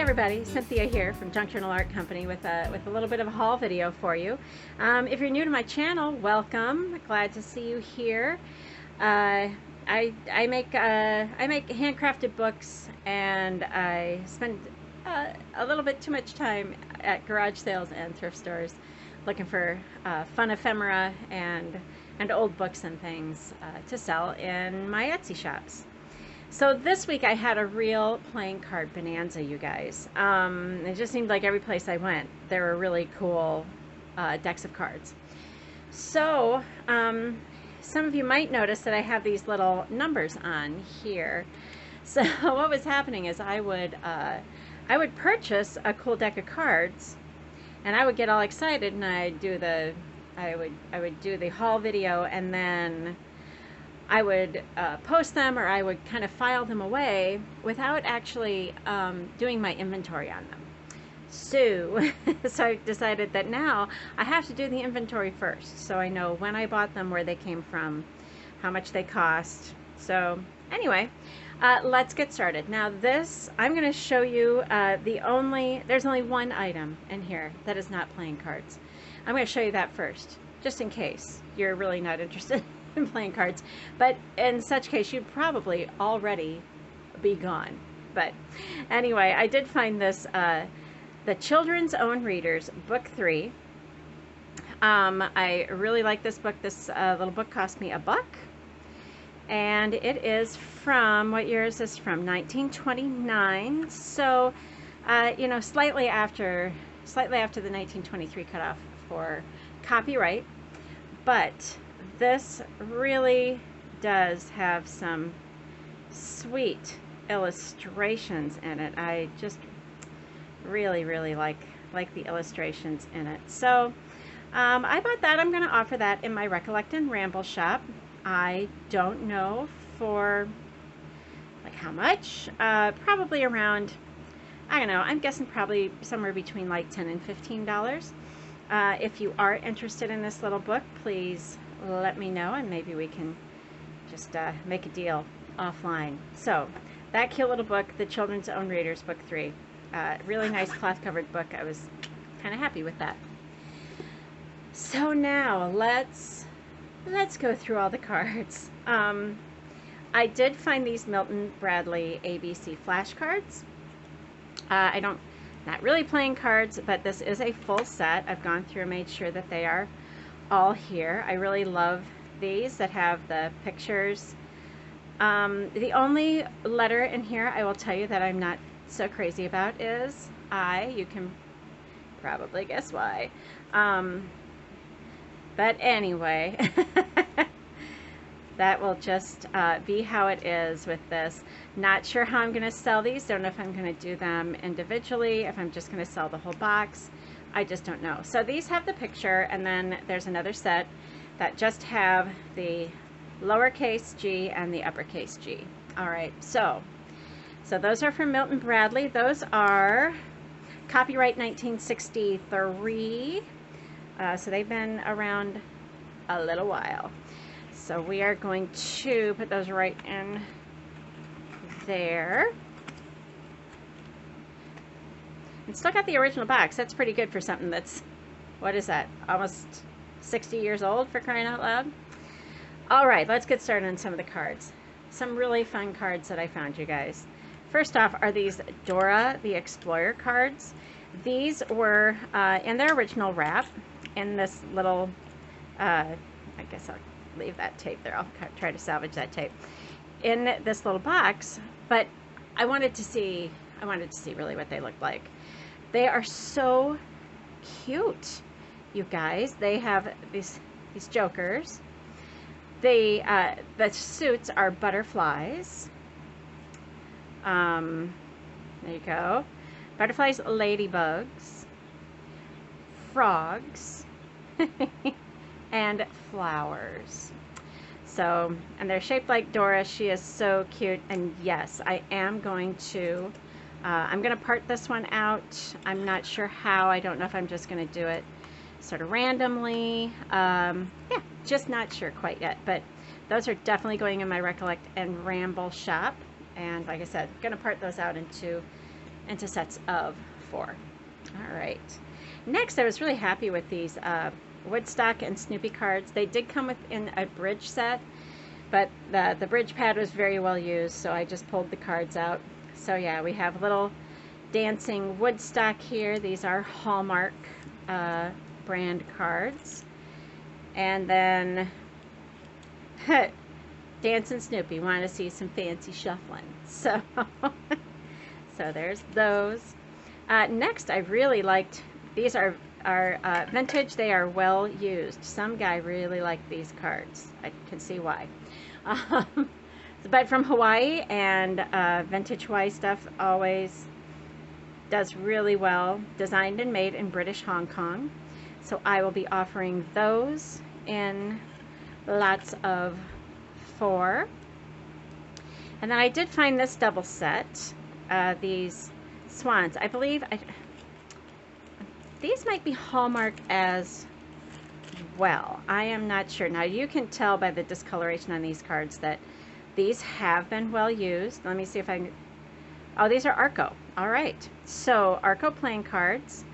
everybody, Cynthia here from Junk Journal Art Company with a little bit of a haul video for you. If you're new to my channel, welcome. Glad to see you here. I make handcrafted books, and I spend a little bit too much time at garage sales and thrift stores looking for fun ephemera and old books and things to sell in my Etsy shops. So this week I had a real playing card bonanza, you guys. It just seemed like every place I went, there were really cool decks of cards. So some of you might notice that I have these little numbers on here. So what was happening is I would purchase a cool deck of cards, and I would get all excited, and I would do the haul video, and then I would post them, or I would kind of file them away without actually doing my inventory on them. So I decided that now I have to do the inventory first, so I know when I bought them, where they came from, how much they cost. So anyway, let's get started. Now this, I'm going to show you there's only one item in here that is not playing cards. I'm going to show you that first, just in case you're really not interested in playing cards, but in such case you'd probably already be gone. But anyway, I did find this the Children's Own Readers, book 3. I really like this book. This little book cost me $1, and it is from, what year is this from? 1929. So you know, slightly after the 1923 cutoff for copyright, but this really does have some sweet illustrations in it. I just really like the illustrations in it. So I bought that. I'm going to offer that in my Recollect and Ramble shop. I don't know for like how much, probably around, I don't know, I'm guessing probably somewhere between like $10 and $15. If you are interested in this little book, please let me know, and maybe we can just make a deal offline. So that cute little book, the Children's Own Readers, book 3. Really nice cloth covered book. I was kind of happy with that. So now let's go through all the cards. I did find these Milton Bradley ABC flashcards. Not really playing cards, but this is a full set. I've gone through and made sure that they are all here. I really love these that have the pictures. The only letter in here I will tell you that I'm not so crazy about is I. You can probably guess why. But anyway, that will just be how it is with this. Not sure how I'm going to sell these. Don't know if I'm going to do them individually, if I'm just going to sell the whole box. I just don't know. So these have the picture, and then there's another set that just have the lowercase g and the uppercase G. All right, so those are from Milton Bradley. Those are copyright 1963. So they've been around a little while. So we are going to put those right in there. And still got the original box. That's pretty good for something that's, what is that, almost 60 years old, for crying out loud. All right, let's get started on some of the cards. Some really fun cards that I found, you guys. First off are these Dora the Explorer cards. These were in their original wrap in this little, I guess I'll leave that tape there. I'll try to salvage that tape. In this little box, but I wanted to see really what they looked like. They are so cute, you guys. They have these jokers. The suits are butterflies. There you go. Butterflies, ladybugs, frogs, and flowers. So, and they're shaped like Dora. She is so cute. And yes, I am going to, I'm going to part this one out. I'm not sure how. I don't know if I'm just going to do it sort of randomly. Yeah, just not sure quite yet. But those are definitely going in my Recollect and Ramble shop. And like I said, I'm going to part those out into into sets of 4. All right. Next, I was really happy with these Woodstock and Snoopy cards. They did come in a bridge set, but the bridge pad was very well used, so I just pulled the cards out. So yeah, we have little dancing Woodstock here. These are Hallmark brand cards. And then Dancing Snoopy, want to see some fancy shuffling. So, so there's those. Next, I really liked, these are vintage. They are well used. Some guy really liked these cards. I can see why. But from Hawaii, and vintage Hawaii stuff always does really well. Designed and made in British Hong Kong. So I will be offering those in lots of 4. And then I did find this double set, these swans. I believe these might be Hallmark as well. I am not sure. Now you can tell by the discoloration on these cards that these have been well used. Let me see if I can. Oh, these are Arco. All right. So Arco playing cards.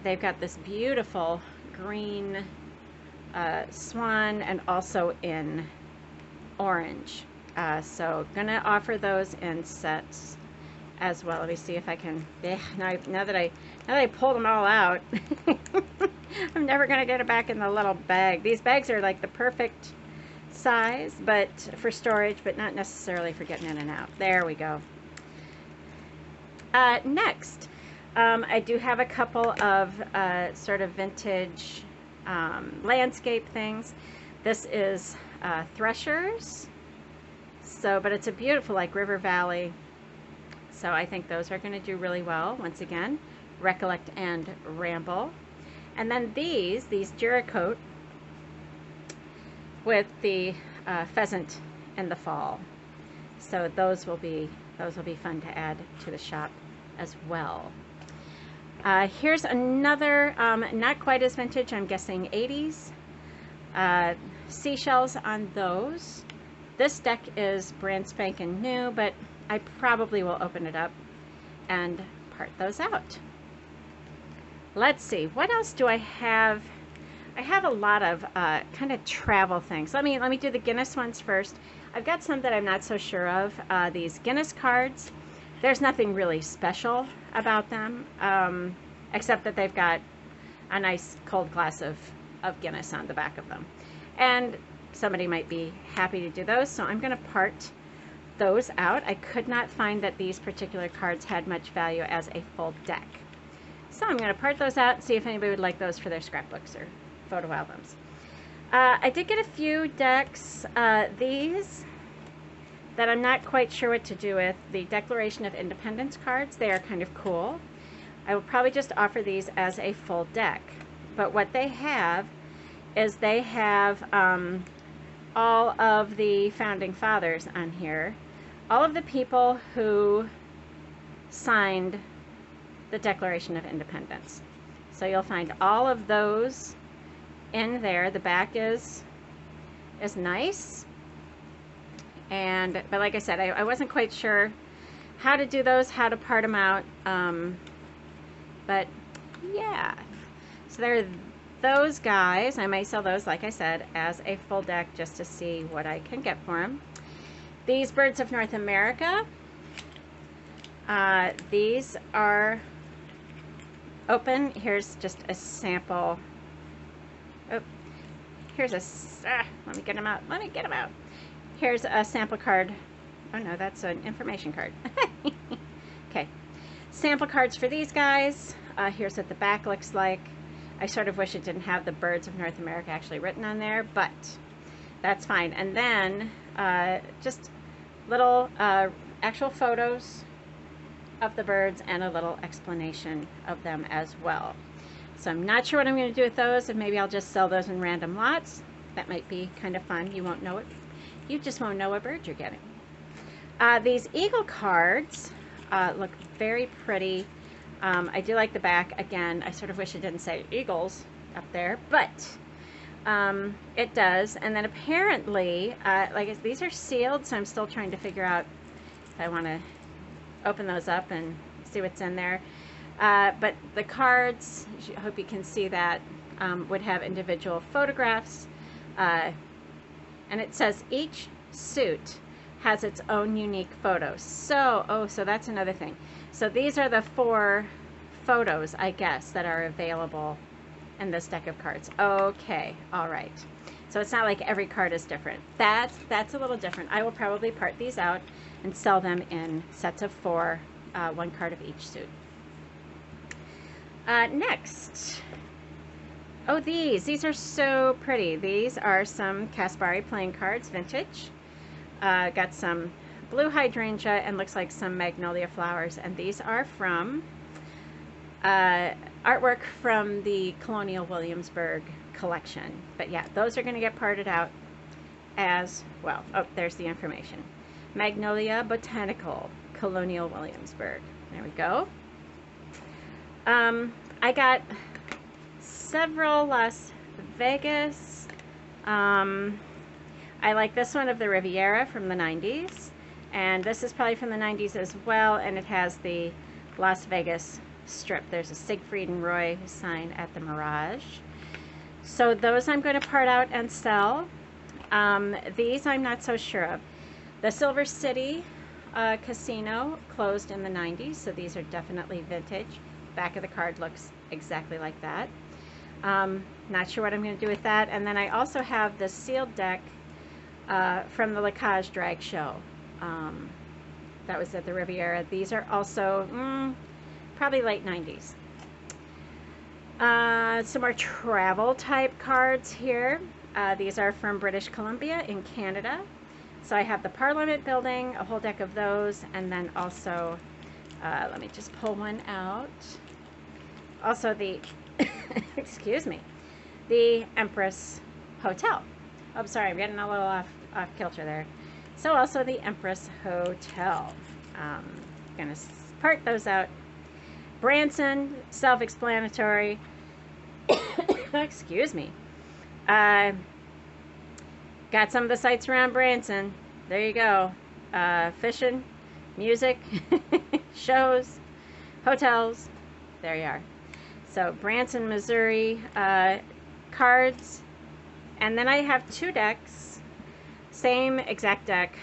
They've got this beautiful green swan and also in orange. So gonna offer those in sets as well. Let me see if I can. Now that I pulled them all out, I'm never gonna get it back in the little bag. These bags are like the perfect size, but for storage, but not necessarily for getting in and out. There we go. Next, I do have a couple of sort of vintage landscape things. This is Threshers. So, but it's a beautiful, like, river valley. So I think those are going to do really well. Once again, Recollect and Ramble. And then these Jericote with the pheasant in the fall. So those will be fun to add to the shop as well. Here's another, not quite as vintage, I'm guessing 80s. Seashells on those. This deck is brand spanking new, but I probably will open it up and part those out. Let's see, what else do I have? I have a lot of kind of travel things. Let me do the Guinness ones first. I've got some that I'm not so sure of. These Guinness cards, there's nothing really special about them, except that they've got a nice cold glass of Guinness on the back of them. And somebody might be happy to do those, so I'm going to part those out. I could not find that these particular cards had much value as a full deck. So I'm going to part those out and see if anybody would like those for their scrapbooks or photo albums. I did get a few decks, these that I'm not quite sure what to do with. The Declaration of Independence cards, they are kind of cool. I will probably just offer these as a full deck. But what they have is they have all of the founding fathers on here. All of the people who signed the Declaration of Independence. So you'll find all of those in there. The back is nice. But like I said, I wasn't quite sure how to do those, how to part them out. But yeah, so there are those guys. I may sell those, like I said, as a full deck just to see what I can get for them. These Birds of North America, these are open. Here's just a sample. Oh, here's let me get them out. Let me get them out. Here's a sample card. Oh no, that's an information card. Okay, sample cards for these guys. Here's what the back looks like. I sort of wish it didn't have the Birds of North America actually written on there, but that's fine. And then just little actual photos of the birds and a little explanation of them as well. So I'm not sure what I'm going to do with those, and maybe I'll just sell those in random lots. That might be kind of fun. You won't know it. You just won't know what bird you're getting. These eagle cards look very pretty. I do like the back. Again, I sort of wish it didn't say eagles up there, but it does. And then apparently, like these are sealed, so I'm still trying to figure out if I want to open those up and see what's in there. But the cards, I hope you can see that, would have individual photographs. And it says each suit has its own unique photos. So, so that's another thing. So these are the 4 photos, I guess, that are available in this deck of cards. Okay, all right. So it's not like every card is different. That's a little different. I will probably part these out and sell them in sets of 4, 1 card of each suit. Next. Oh, these are so pretty. These are some Caspari playing cards, vintage. Got some blue hydrangea and looks like some magnolia flowers, and these are from artwork from the Colonial Williamsburg collection. But yeah, those are going to get parted out as well. Oh, there's the information. Magnolia Botanical, Colonial Williamsburg. There we go. I got several Las Vegas. I like this one of the Riviera from the 90s, and this is probably from the 90s as well, and it has the Las Vegas strip. There's a Siegfried and Roy sign at the Mirage. So those I'm going to part out and sell. These I'm not so sure of. The Silver City Casino closed in the 90s, so these are definitely vintage. Back of the card looks exactly like that. Not sure what I'm going to do with that. And then I also have the sealed deck from the Lacage Drag Show. That was at the Riviera. These are also probably late 90s. Some more travel type cards here. These are from British Columbia in Canada. So I have the Parliament Building, a whole deck of those, and then also, let me just pull one out. Also the, excuse me, the Empress Hotel. Oh, sorry, I'm getting a little off kilter there. So also the Empress Hotel. Gonna part those out. Branson, self-explanatory. Excuse me. Got some of the sites around Branson. There you go. Fishing, music, shows, hotels. There you are. So Branson, Missouri, cards. And then I have 2 decks. Same exact deck.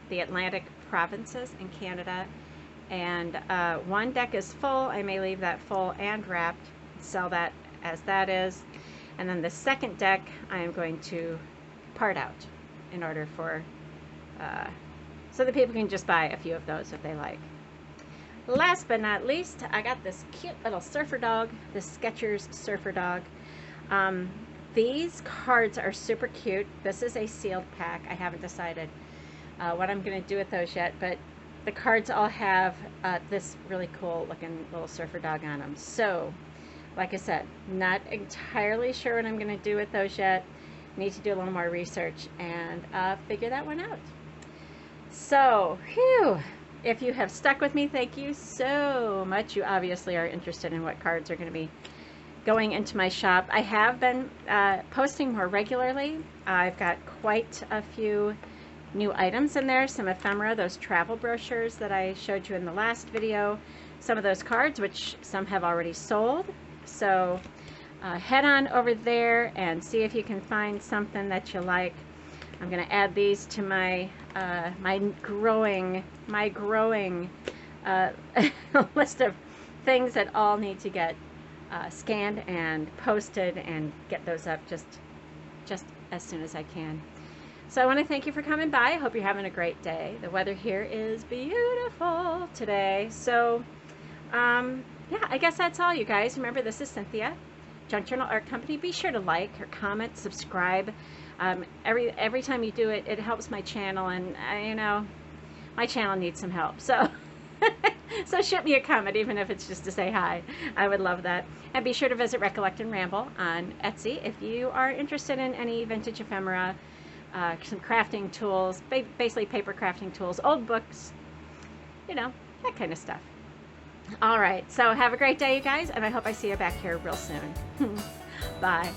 The Atlantic Provinces in Canada. And 1 deck is full. I may leave that full and wrapped. Sell that as that is. And then the second deck I am going to part out in order for so that people can just buy a few of those if they like. Last but not least, I got this cute little surfer dog, this Skechers surfer dog. These cards are super cute. This is a sealed pack. I haven't decided what I'm going to do with those yet, but the cards all have this really cool looking little surfer dog on them. So, like I said, not entirely sure what I'm going to do with those yet. Need to do a little more research and figure that one out. So, whew, if you have stuck with me, thank you so much. You obviously are interested in what cards are going to be going into my shop. I have been posting more regularly. I've got quite a few new items in there. Some ephemera, those travel brochures that I showed you in the last video. Some of those cards, which some have already sold. So head on over there and see if you can find something that you like. I'm going to add these to my my growing list of things that all need to get scanned and posted and get those up just as soon as I can. So I want to thank you for coming by. I hope you're having a great day. The weather here is beautiful today. So yeah, I guess that's all, you guys. Remember, this is Cynthia, Junk Journal Art Company. Be sure to like or comment, subscribe. Every time you do it, it helps my channel, and you know, my channel needs some help. So so shoot me a comment, even if it's just to say hi. I would love that. And be sure to visit Recollect and Ramble on Etsy if you are interested in any vintage ephemera, some crafting tools, basically paper crafting tools, old books, you know, that kind of stuff. All right, so have a great day, you guys, and I hope I see you back here real soon. Bye.